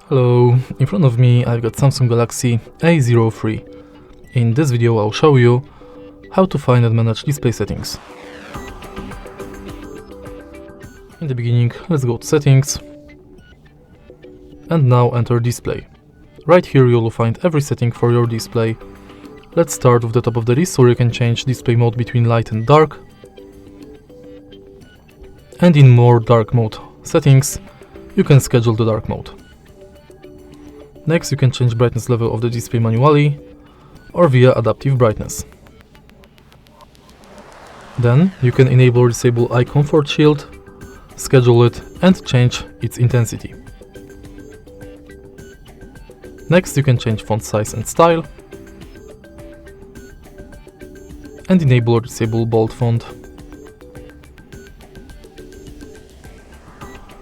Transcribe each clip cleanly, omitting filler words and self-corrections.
Hello, in front of me I've got Samsung Galaxy A03. In this video I'll show you how to find and manage display settings. In the beginning, let's go to settings and now enter display. Right here you'll find every setting for your display. Let's start with the top of the list where you can change display mode between light and dark. And in more dark mode settings, you can schedule the dark mode. Next, you can change brightness level of the display manually or via adaptive brightness. Then you can enable or disable eye comfort shield, schedule it and change its intensity. Next, you can change font size and style and enable or disable bold font.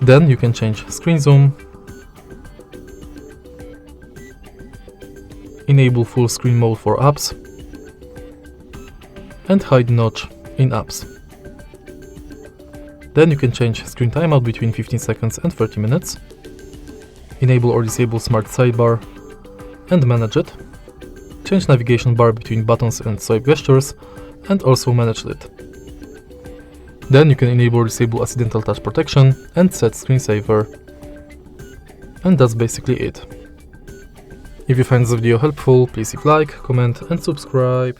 Then you can change screen zoom, enable full screen mode for apps, and hide notch in apps. Then you can change screen timeout between 15 seconds and 30 minutes, enable or disable smart sidebar and manage it, change navigation bar between buttons and swipe gestures, and also manage it. Then you can enable or disable accidental touch protection and set screensaver. And that's basically it. If you find this video helpful, please leave a like, comment and subscribe.